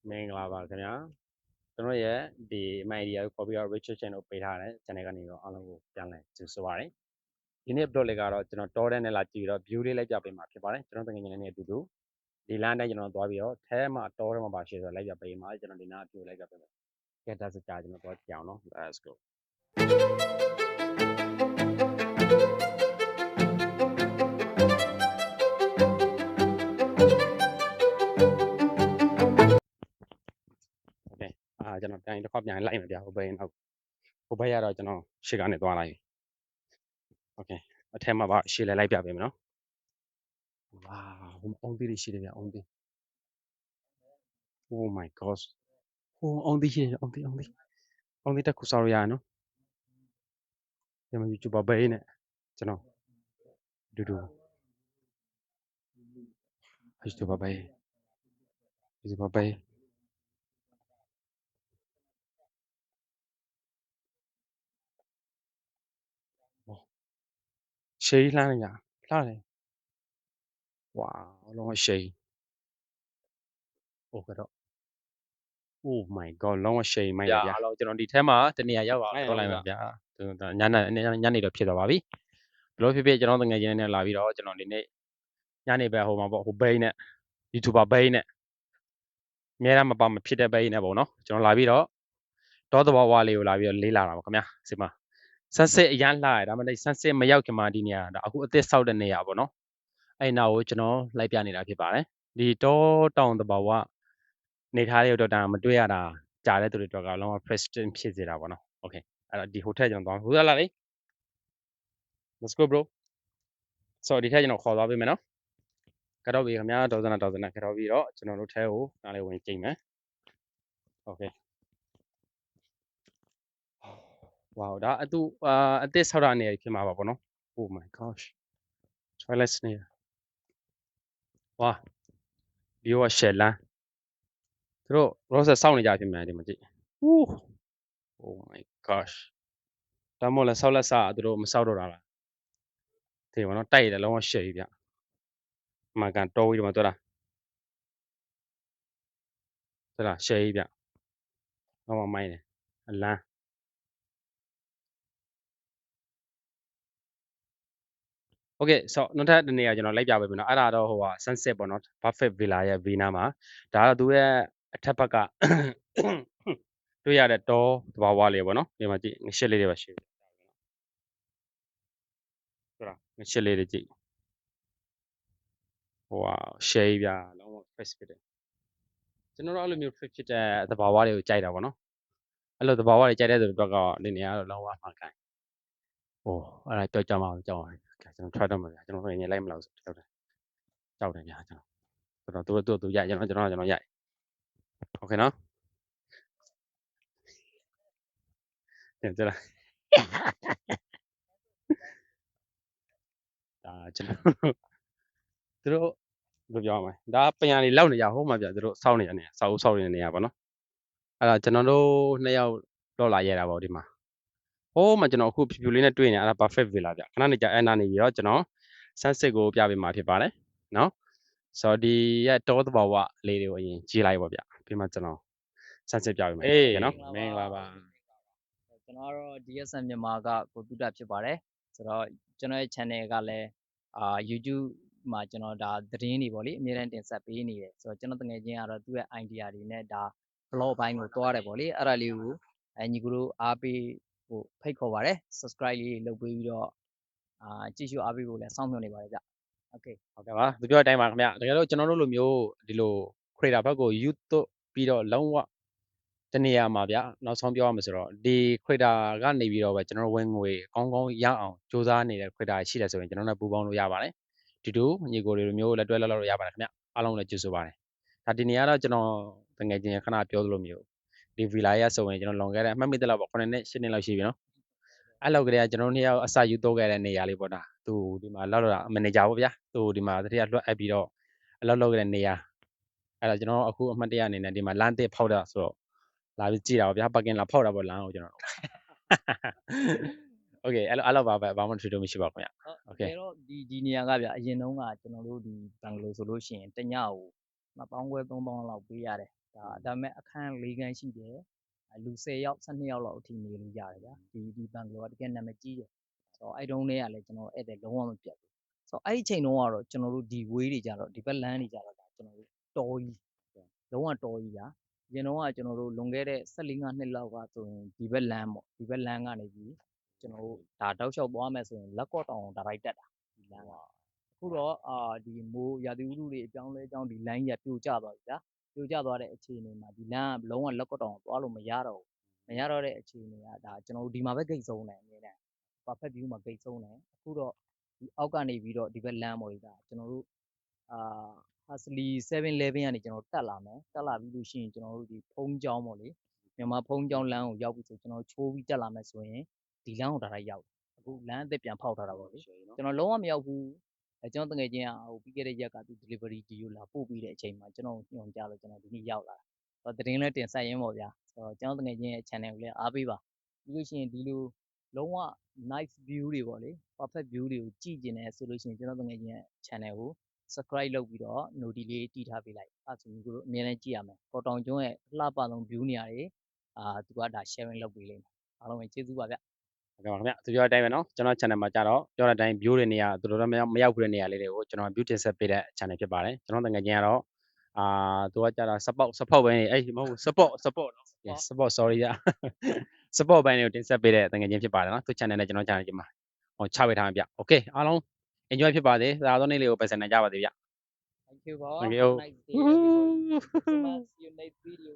မင်္ဂလာပါခင်ဗျာကျွန်တော်ရဲ့ဒီ my idea ကို copy ရ Richard channel ကိုပေးထားတဲ့ channel ကနေတော့အားလုံးကိုပြန်လည်ကြိုဆိုပါရစေဒီနေ့ upload လေးကတော့ကျွန်တော်တောတဲ့နဲ့လာကြည့်ပြီးတော့ view လေးလိုက်ပြပေးမှာဖြစ်ပါတယ်ကျွန်တော်တကယ်ချင်းနဲ့အတူတူဒီ line တိုင်းကျွန်တော်သွားပြီးတော့ထဲမှာတောထဲမှာပါရှိဆိုလိုက်ပြပေးမှာကျွန်တော်ဒီနား view လိုက်ပြပေးမယ်ကဲဒါစကြကျွန်တော်သွားကြည့်အောင်နော် let's goကျွန်တော်တိုင်းတစ်ခါပြန်လိုက်မှာဗျာဟိုဘက်နောက်ဟိုဘက်ရတော့ကျွန်တော်ရှေ့ကနေသွားလိုက်โอเคအထက်မှာပါရှေ့လဲလိုက်ပြပေးမယ်နော်ဝါဟိုအုံးသေးရှိတယ်ဗျာအုံးသေး oh my gosh ဟိုအုံးသေးရှိတယ်အုံးသေးတက်ခုစားရရနော်ဒီမှာ YouTuber ဘေးနဲ့ကျွန်တော်ဒူYouTuber ဘေးရှေးလှမ်းရလှတယ်ဝါလုံးဝရှေး oh ကတော့ oh my god လုံးဝရှေးမိုက်ဗျာအားလုံးကျွန်တော်ဒီထဲမှာတနေရာရောက်ပါတော့လိုက်ပါဗျာညနေတော့ဖြစ်သွားပါပြီဘလို့ဖြစ်ဖြစ်ကျွန်တော်တငယ်ချင်းနဲ့လာပြီးတော့ကျွန်တော်ဒီနေ့ညနေပဲဟိုမှာပေါ့ဟိုဘိန်းနဲ့ YouTuber ဘိန်းနဲ့အများအားမပါမဖြစ်တဲ့ဘိန်းနဲ့ပေါ့နော်ကျွန်တော်လာပြီးတော့တောသဘောဝါလေးကိုလာပြီးတော့လေးလာတာပါခင်ဗျာဒီမှာ sunset အရန်လှရဒါမှမဟုတ် sunset မရောက်ခင်မှာဒီနေရာဒါအခုအသစ်ဆောက်တဲ့နေရာပေါ့နော်အဲ့နောက်ကိုကျွန်တော်လိုက်ပြနေတာဖြစ်ပါတယ်ဒီတောတောင်သဘောဝနေထားတဲ့တော့ဒါမတွေ့ရတာကြားတဲ့သူတွေတော့ကလုံးဝ Preston ဖြစ်စေတာပေါ့နော် okay အဲ့တော့ဒီ hotel ကျွန်တော်သွားဟိုလာလေ let's go bro so ဒီထက်ကျွန်တော်ခေါ်သွားပေးမယ်နော်ကတော့ပြီခင်ဗျာဒေါ်စနာကတော့ပြီးတော့ကျွန်တော်တို့ထဲကိုနားလေးဝင်ကြည့်မယ် okay wow ဒါအသစ်ဆောက်တာနေရာဖြစ်မှာပါပေါ့နော် oh my gosh toilet နေရာဝါဒီရောရှယ်လန်းသူတို့ rose စောင့်နေကြဖြစ်မယ်ဒီမှာကြည့် oh my gosh ဒါမို့လဲဆောက်လက်စသူတို့မဆောက်တော့တာလားဒီမှာတော့တိုက်ရတယ်လုံးဝရှယ်ကြီးဗျအမှန်ကန်တော်ပြီးဒီမှာတွေ့လားရှယ်ကြီးဗျလုံးဝမိုင်းတယ်အလန်းโอเคဆိုနောက်ထပ်တနေရာကျွန်တော်လိုက်ပြပေးမယ်နော်အဲ့ဒါတော့ဟိုဟာ sunset ပေါ့နော် Buffett Villa ရဲ့ Vina မှာဒါတော့သူရဲ့အထက်ဘက်ကတွေ့ရတဲ့တောသဘာဝလေးပေါ့နော်ဒီမှာကြည့်ငရှစ်လေးတွေပါရှိတယ်ဆိုတာငရှစ်လေးတွေကြည့်ဟိုဟာ shade ပြလုံးဝ fresh ဖြစ်တယ်ကျွန်တော်တို့အဲ့လိုမျိုး fresh ဖြစ်တဲ့သဘာဝတွေကိုကြိုက်တာပေါ့နော်အဲ့လိုသဘာဝတွေကြိုက်တဲ့သူတွေကတော့ဒီနေရာတော့လုံးဝမှန်ကန်ဟိုအဲ့ဒါကြောက်ကြမှာကြောက်ရတယ်ကျွန်တော် try တော့မှာဗျာကျွန်တော်ငယ်လိုက်မလို့ဆိုကြောက်တယ်ဗျာကျွန်တော်သူရိုက်ကျွန်တော်ရိုက်โอเคနော်ပြန်ကြလားဒါကျွန်တော်သူတို့ဘယ်ပြောရမလဲဒါပညာလေးလောက်နေရဟိုမှာဗျာသူတို့စောက်နေရနေစောက်နေနေရပါတော့အဲ့ဒါကျွန်တော်တို့နှစ်ယောက်တော့လာရတာပေါ့ဒီမှာဟိုမှာကျွန်တော်အခုဖြူလေးနဲ့တွေ့နေအဲ့ဒါ Buffett Villa ဗျခဏနေကြအဲ့နာနေပြီးတော့ကျွန်တော် sunset ကိုပြပေးမှာဖြစ်ပါတယ်နော်ဆိုတော့ဒီရဲ့တောသဘာဝလေးတွေကိုအရင်ကြည့်လိုက်ပါဗျပြီးမှကျွန်တော် sunset ပြပေးမယ်နော်မင်္ဂလာပါကျွန်တော်ကတော့ DSM မြန်မာကကိုတူတာဖြစ်ပါတယ်ဆိုတော့ကျွန်တော်ရဲ့ channel ကလည်းYouTube မှာကျွန်တော်ဒါသတင်းတွေပေါ့လေအများအားတင်ဆက်ပေးနေတယ်ဆိုတော့ကျွန်တော်တကယ်ချင်းကတော့သူ့ရဲ့ idea တွေနဲ့ဒါ blog ဘိုင်းကိုတွားတယ်ပေါ့လေအဲ့ဒါလေးကိုညီကိုတို့အားပေးဖို့ဖိတ်ခေါ်ပါတယ် subscribe လေးလုပ်ပေးပြီးတော့ကြည့်ရှုအားပေးဖို့လည်းစောင့်မျှော်နေပါတယ်ဗျ okay ဟုတ်ကဲ့ပါသူပြောတဲ့အတိုင်းပါခင်ဗျတကယ်လို့ကျွန်တော်တို့လိုမျိုးဒီလို creator ဘက်ကို YouTube ပြီးတော့လုံးဝတနေရာမှာဗျနောက်ဆုံးပြောရမှာဆိုတော့ဒီ creator ကနေပြီးတော့ပဲကျွန်တော်ဝင်ငွေကောင်းကောင်းရအောင်စူးစမ်းနေတဲ့ creator ရှိတယ်ဆိုရင်ကျွန်တော်တို့ပူးပေါင်းလို့ရပါတယ်ဒီတူညီကိုတွေလိုမျိုးလက်တွဲလောက်လို့ရပါတယ်ခင်ဗျအားလုံးလည်းကျေးဇူးပါတယ်ဒါဒီနေရာတော့ကျွန်တော်တကယ်ချင်းခဏပြောသလိုမျိုးဒီ villa ရဆိုရင်ကျွန်တော်လွန်ခဲ့တဲ့အမှတ်မိသလောက်ပေါ့9နှစ်10နှစ်လောက်ရှိပြီနော်အဲ့လောက်ကလေးကကျွန်တော်တို့နှစ်ယောက်အစာယူတော့ခဲ့တဲ့နေရာလေးပေါ့ဒါသူဒီမှာလောက်တော့မန်နေဂျာပေါ့ဗျာသူဒီမှာတတိယလွှတ်အပ်ပြီးတော့အလောက်လောက်ခဲ့တဲ့နေရာအဲ့ဒါကျွန်တော်အခုအမှတ်တရအနေနဲ့ဒီမှာလမ်းတစ်ဖောက်တာဆိုတော့လာပြီးကြည့်တာပေါ့ဗျာပါကင်လာဖောက်တာပေါ့လမ်းကိုကျွန်တော်โอเคအဲ့လိုပါပဲဘာမှထွေးတော့မရှိပါဘူးခင်ဗျโอเคတော့ဒီနေရာကဗျအရင်တုန်းကကျွန်တော်တို့ဒီဘန်ဂလိုဆိုလို့ရှိရင်တညကို2000 3000လောက်ပေးရတယ် ဒါပေမဲ့အခန်း၄ခန်းရှိတယ်လူ10ယောက်12ယောက်လောက်အထိနေလို့ရတယ်ဗျာဒီဘန်ဂလိုကတကယ်နာမည်ကြီးတယ်ဆိုတော့အဲ့တုန်းတည်းကလည်းကျွန်တော်ဧည့်သည်လုံးဝမပြတ်ဘူးဆိုတော့အဲ့ဒီချိန်တုန်းကတော့ကျွန်တော်တို့ဒီ way တွေကြတော့ဒီဘက်လမ်းတွေကြတော့ဒါကျွန်တော်တို့တော်ကြီးလုံးဝတော်ကြီးဗျာအရင်တော့ကကျွန်တော်တို့လွန်ခဲ့တဲ့14-15နှစ်လောက်ကဆိုရင်ဒီဘက်လမ်းပေါ့ဒီဘက်လမ်းကနေပြီးကျွန်တော်တို့ဒါတောက်လျှောက်သွားမယ်ဆိုရင်လက်ကော့တောင်ဒါလိုက်တက်တာဒီလမ်းကအခုတော့ဒီမိုးရာသီဥတုတွေအကြောင်းလဲအကြောင်းဒီလမ်းကြီးကပြိုကျသွားပြီဗျာပြိုကျသွားတဲ့အခြေအနေမှာဒီလမ်းကလုံးဝလက်ကော့တောင်သွားလို့မရတော့ဘူးမရတော့တဲ့အခြေအနေကဒါကျွန်တော်တို့ဒီမှာပဲဂိတ်ဆုံးတယ်အမြဲတမ်း perfect view မှာဂိတ်ဆုံးတယ်အခုတော့ဒီအောက်ကနေပြီးတော့ဒီဘက်လမ်းပေါ်ကြီးကကျွန်တော်တို့Hasli 711ကနေကျွန်တော်တက်လာမယ်တက်လာပြီးလို့ရှိရင်ကျွန်တော်တို့ဒီဖုံးကျောင်းပေါ့လေမြန်မာဖုံးကျောင်းလမ်းကိုရောက်ပြီဆိုကျွန်တော်ချိုးပြီးတက်လာမယ်ဆိုရင်ဒီလမ်းကိုဒါလိုက်ရောက်အခုလမ်းအသစ်ပြန်ဖောက်ထားတာပေါ့လေကျွန်တော်လုံးဝမရောက်ဘူးကျွန်တော်တကယ်ချင်းဟိုပြီးခဲ့တဲ့ရက်ကသူ delivery ဒီကိုလာပို့ပြီးတဲ့အချိန်မှာကျွန်တော်ညွှန်ကြားလို့ကျွန်တော်ဒီနေ့ရောက်လာတာသတင်းလည်းတင်ဆက်ရင်းပေါ့ဗျာဆိုတော့ကျွန်တော်တကယ်ချင်းရဲ့ channel ကိုလည်းအားပေးပါပြီးလို့ရှိရင်ဒီလိုလုံးဝ nice view တွေပေါ့လေ perfect view တွေကိုကြည့်ကျင်တယ်ဆိုလို့ရှိရင်ကျွန်တော်တကယ်ချင်းရဲ့ channel ကို subscribe လုပ်ပြီးတော့ notification လေးတီးထားပေးလိုက်အဲ့ဆိုရင်ကိုတို့အများနဲ့ကြည့်ရမယ်ကော်တောင်ကျွန်းရဲ့အလှပဆုံး view နေရာတွေသူကဒါ sharing လုပ်ပေးလိမ့်မယ်အားလုံးပဲကျေးဇူးပါဗျဟုတ်ကဲ့ပါခင်ဗျသူပြောတဲ့အတိုင်းပဲเนาะကျွန်တော် channel မှာကြတော့ပြောတဲ့အတိုင်း view တွေနေရာတော်တော်မရောက်ဘူးတဲ့နေရာလေးတွေကိုကျွန်တော် view တင်ဆက်ပေးတဲ့ channel ဖြစ်ပါတယ်ကျွန်တော်တကယ်ချင်းကတော့သူကကြတော့ support ဘိုင်းအဲ့မဟုတ် support เนาะ yes support sorry ဗျ support ဘိုင်းတွေကိုတင်ဆက်ပေးတဲ့တကယ်ချင်းဖြစ်ပါတယ်เนาะသူ channel နဲ့ကျွန်တော် channel ကြီးမှာဟိုချဝေထားမှာဗျ okay အားလုံး enjoy ဖြစ်ပါစေသာသောနေ့လေးကိုပဲဆက်နိုင်ကြပါစေဗျ thank you ပါ Thank you. nice day everybody so much see you next video